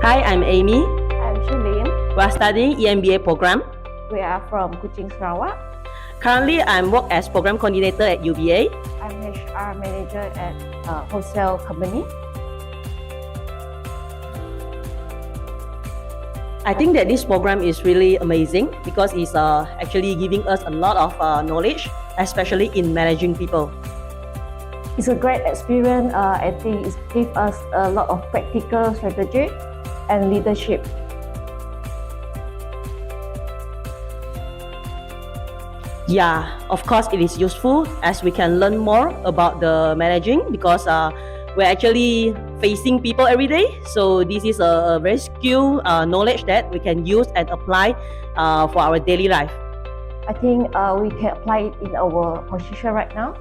Hi, I'm Amy. I'm Cherlin. We are studying EMBA program. We are from Kuching, Sarawak. Currently, I'm work as program coordinator at UBA. I'm HR manager at a wholesale company. I think that this program is really amazing because it's actually giving us a lot of knowledge, especially in managing people. It's a great experience. I think it gives us a lot of practical strategy and leadership. Yeah, of course it is useful as we can learn more about the managing because we're actually facing people every day. So this is a very skill knowledge that we can use and apply for our daily life. I think we can apply it in our position right now.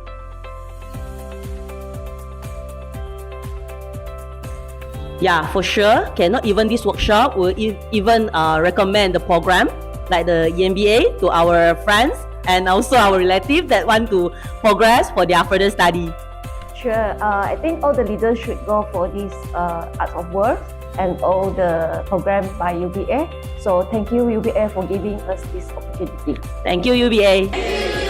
Yeah, for sure. Not even this workshop will even recommend the program like the EMBA to our friends and also our relatives that want to progress for their further study. Sure. I think all the leaders should go for this Arts of Work and all the programs by UBA. So thank you UBA for giving us this opportunity. Thank you UBA.